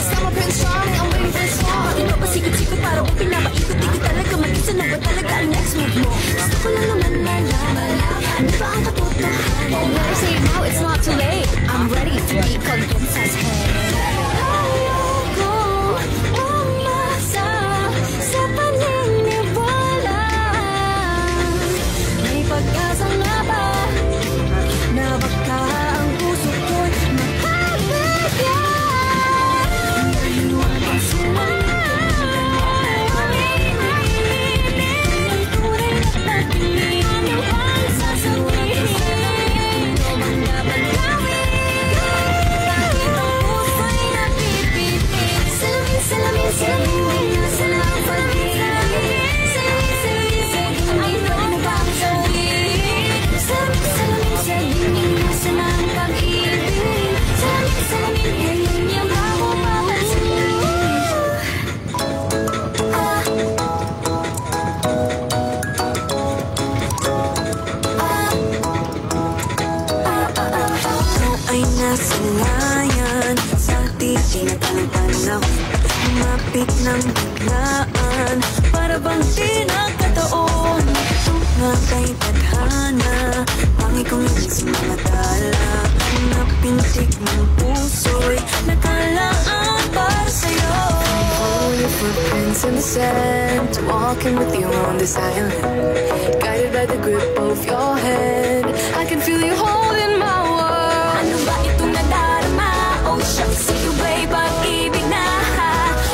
Kasama friends charming, I'm waiting for a song. Di ba pasikot-sikot para bang pinapaikot? Di ko talaga mag-isa na ba talaga ang next move mo? Gusto ko lang naman malaman, ano ba ang katotohanan? Oh, better say it now, it's not too late. I'm ready to be convinced as hell. Ayoko umasa sa paniniwala. May pag-asa nga ba na baka ang puso ko'y makabigyan? Nasalayan sa titing at ang panahon, lumapit ng biglaan, para bang di nagkataon. Tunga kay tadhana, pangit kong yun sa mga tala, napintik ng puso'y nakalaan para sa'yo. Follow your footprints in the sand, walking with you on this island, guided by the grip of your hand. I can feel you holding my world. Ano ba itong nadarama? Oh, shucks, sa'yo ba'y pag-ibig na?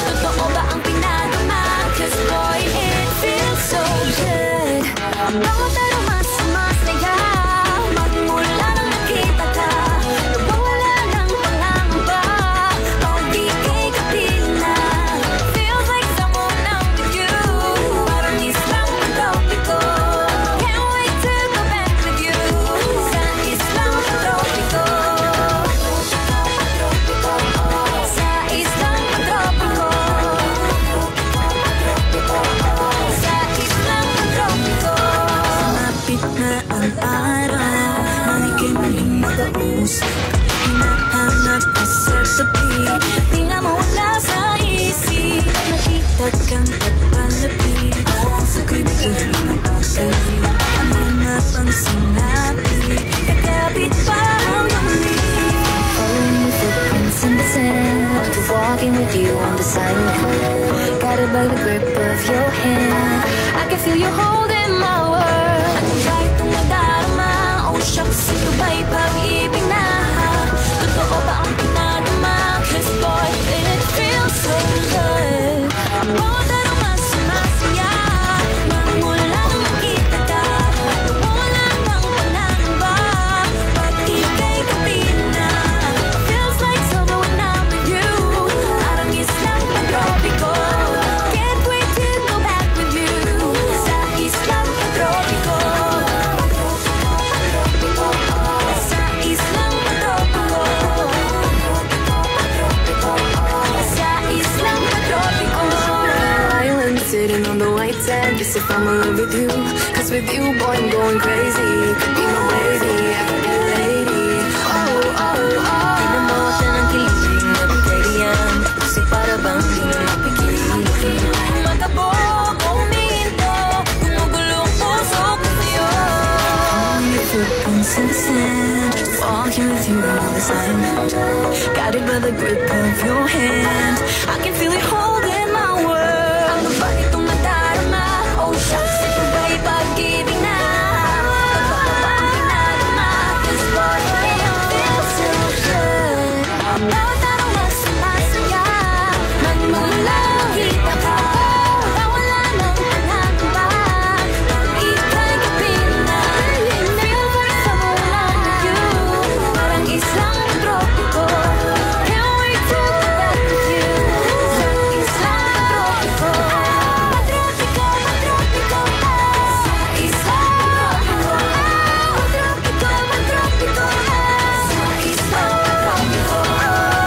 Totoo ba ang pinagama? Cause boy, it feels so good. Bawat araw mas masaya, magmula nang nakita ka, nawawala ng pangangamba, pag di kay kapila. Feels like someone out with you, parang islang tropiko. Can't wait to go back with you, sa islang tropiko. Sa islang tropiko. Sa islang tropiko. Malapit na ang araw, nang ika'y muling makausap, hinahanap ka sa tabi, Di nga mawala sa isip, nakita kang pagpalapit, sa kaibigan na nakakali, ano na pang sinabi, kakapit pa ang dumi. Following your footprints in the sand, walking with you on the island, guided by the grip of your hand. I can feel you holding my world. Ano ba itong nadarama? Oh shucks, ito ba'y pag-ibig na? Totoo ba ang pinadama? Cause boy, it feels so good. Bawat araw mas sumasaya, magmula nang nakita ka, nawawala ng panangamba, pag ika'y kapila. Feels like summer when I'm with you, parang islang tropiko. Can't wait to go back with you, sa islang tropiko. Sa islang tropiko. Sa islang tropiko. Island sitting on the white sand, just if I'm in love with you, cause with you, boy, I'm going crazy. Could be my baby, I could be a lady. Oh, oh, oh. Tingnan mo siya ng kilig, nabigay yan, kasi para bang di na mapigil. Matabog, uminto, gumugulo ang puso ko sa'yo. Follow your footprints in the sand, walking with you on this island, guided by the grip of your hand. I can feel it holding my world. Ano ba itong nadarama? Oh shucks, ito ba'y pag-ibig na? Totoo ba ang pinadama? Cause boy, it feels so good. Bawat araw mas sumasaya, magmula nakita ka, nawawala ng panangamba, pag ika'y kapila. Feels like someone out with you, parang islang tropiko. Can't wait to go back with you, sa islang tropiko. Tropiko, tropiko, sa islang tropiko. Tropiko, tropiko, sa islang tropiko.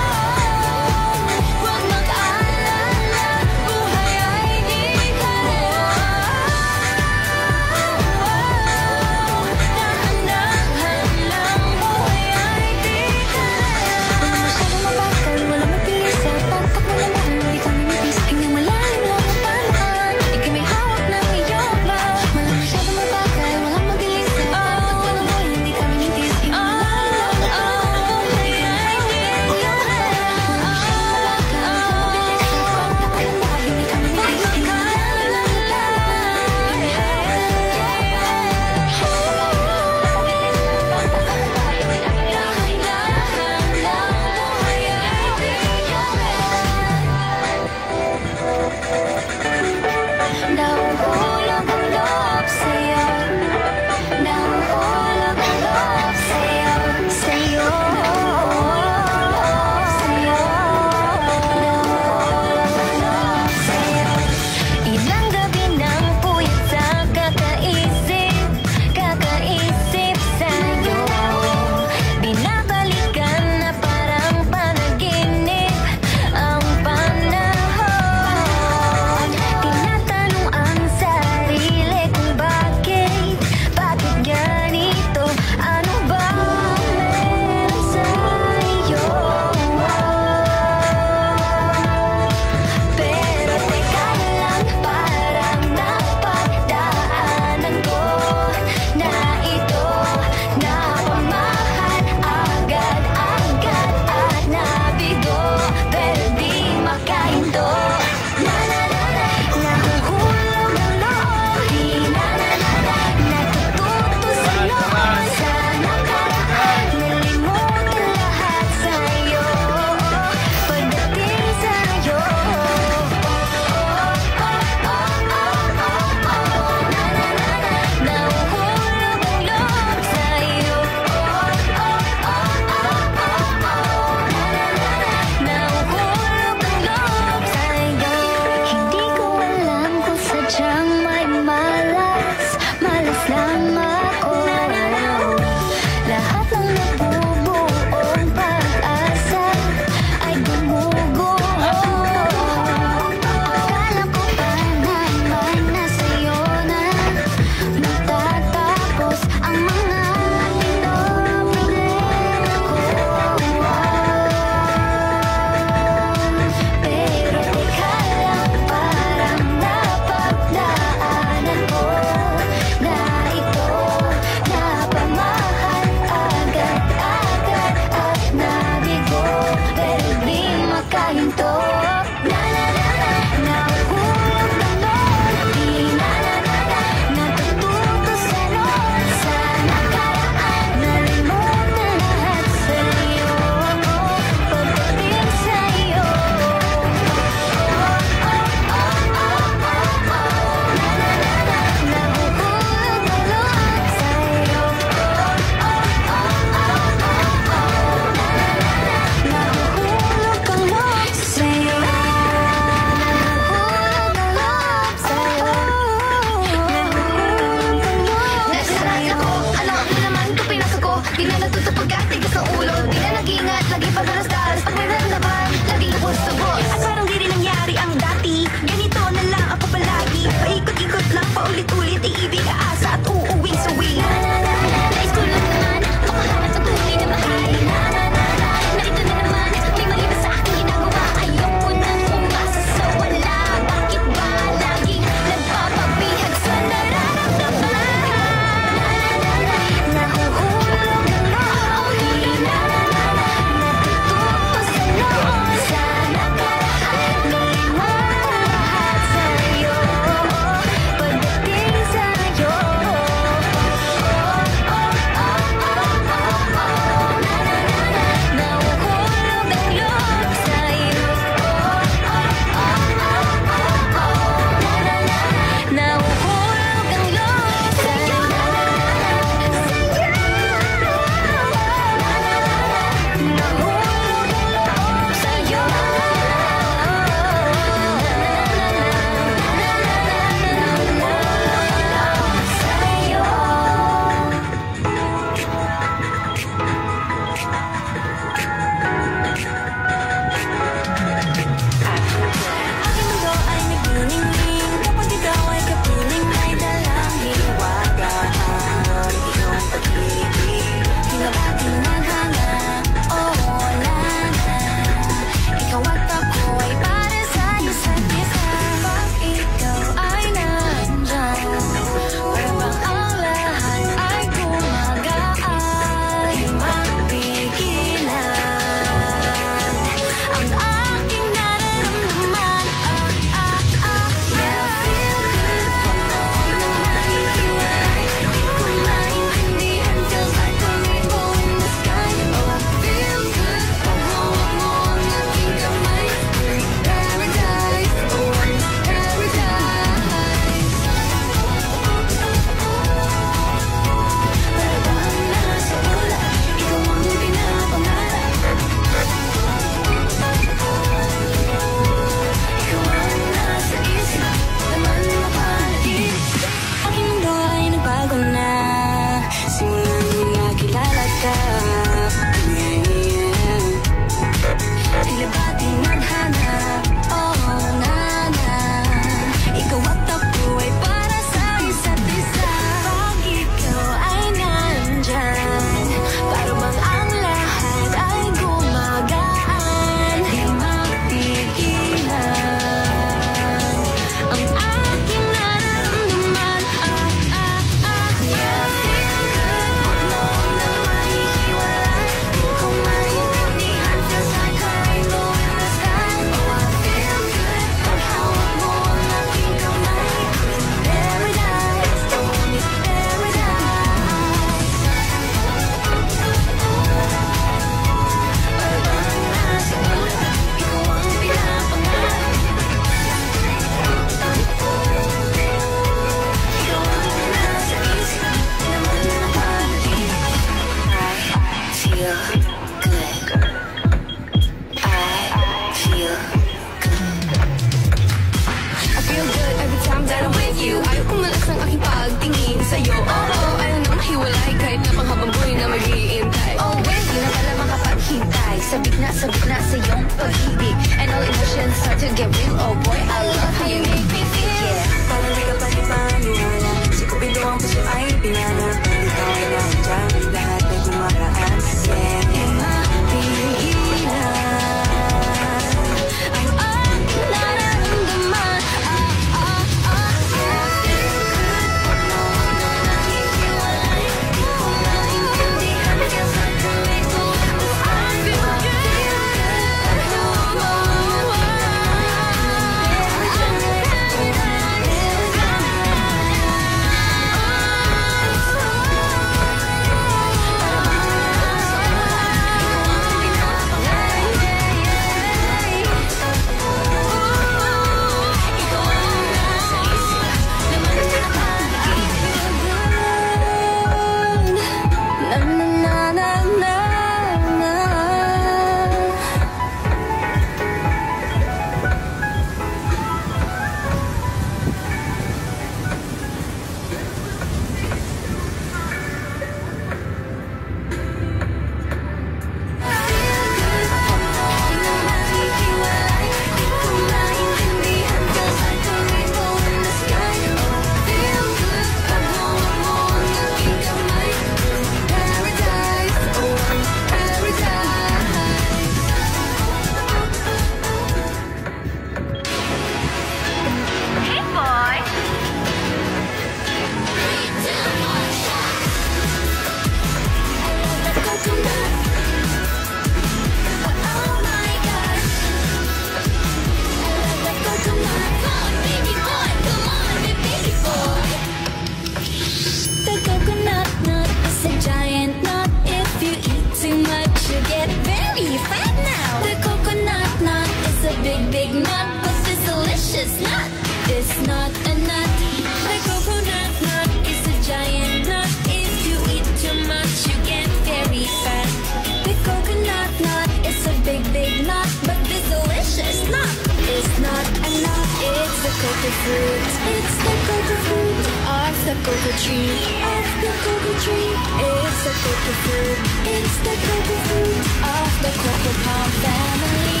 fruit. It's the cocoa fruit of the cocoa tree. Of the cocoa tree. It's the cocoa fruit. It's the cocoa fruit of the cocoa palm family.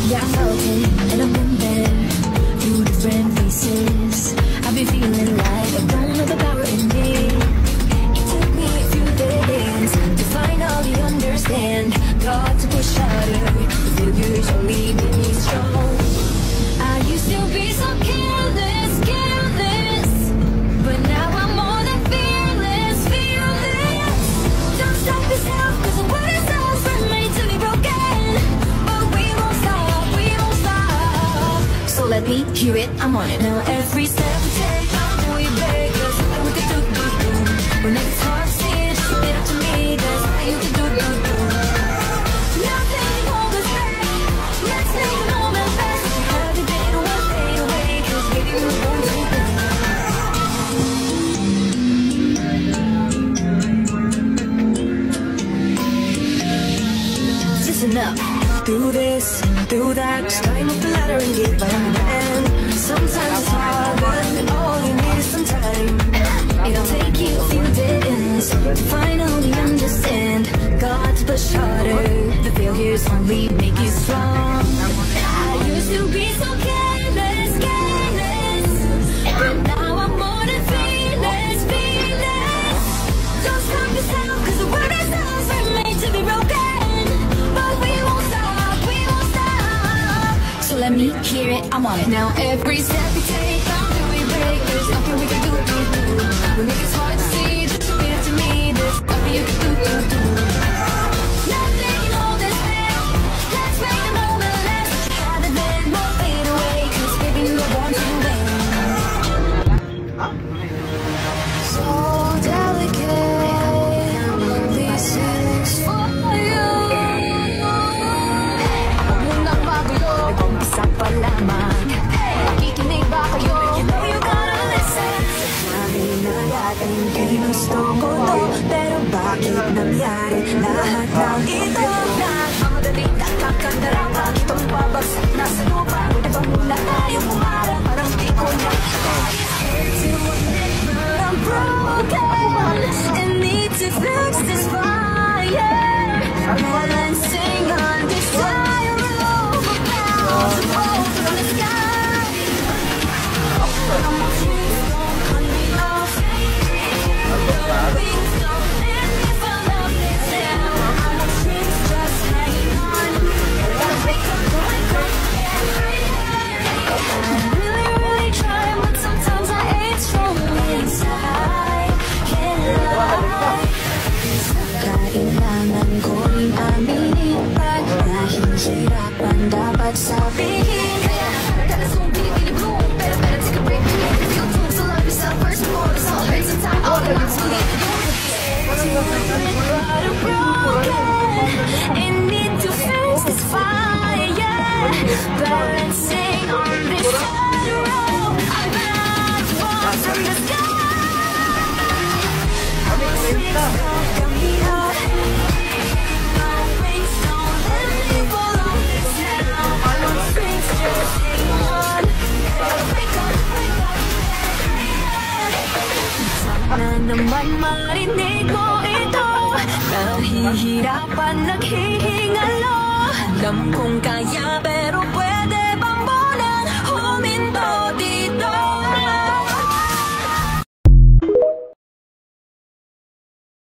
Yeah, I'm floating and I'm in there through different faces. I've been feeling like I don't have the power in me. It took me a few days to finally understand. Got to push harder. The failures only made me strong. I used to be so careless, careless, but now I'm more than fearless, fearless. Don't stop yourself, 'cause the world is ours, we're made to be broken. But we won't stop, we won't stop. So let me hear it, I'm on it. Now every step we take, how do we break? There's nothing we can do. When it's hard to see, just admit it to me. There's nothing you can do. Nothing hold us back. Let's make the moment fast. If you have to fade away, 'cause baby we're born to win. Listen up. Through this, through that, just climb up the ladder and get by the end. Sometimes it's hard, but all you need is some time. It'll take you a few days to finally understand. Got to push harder. The failures only make you strong. I used to be so careless, careless, but now I'm more than fearless, fearless. Don't stop yourself, 'cause the world is ours, we're made to be broken. But we won't stop, we won't stop. So let me hear it, I'm on it. Now every step we take, how do we break? There's nothing we can do. When it gets hard to see, just admit it to me. There's nothing you can do. Nothing hold us back. Let's make the moment last. Rather than more fade away, 'cause baby we're born to win. So delicate, these things for you. Huwag mo nang magulo, umpisa pa lamang. Makikinig ba kayo? You know you gotta listen. Sabi na yata hindi gusto ko to, pero bakit nangyari lahat ng ito? Nagmamadali, nakakandarapan, itong pabagsak na sa lupa. Pwede ba muna tayong umarang, parang di ko na to admit that I'm broken and need to fix this fire. Balancing on this spiral for pounds of hope from the sky. I'm watching don't cut me off. The wings don't let me fall off this now. I'm watching just hanging on. Gotta wake up, I'm really, really trying, but sometimes I ain't strong inside. Can't lie. Kailangan ko rin aminin pag nahihirapan dapat sabihin. Kaya nakakala binibloom, pero better take a break. Feel too, so love yourself first before this all hurts in time. All the lights will leave you. But I'm broken and need to face this fire. Balancing on this tightrope, I'm about to fall from the sky. Wings don't cut me off. No wings don't let me fall off this now. No strings, just hang on. Wake up, wake up. Sana naman marinig mo ito. Nahihirapan, naghihingalo. Alam kong kaya pero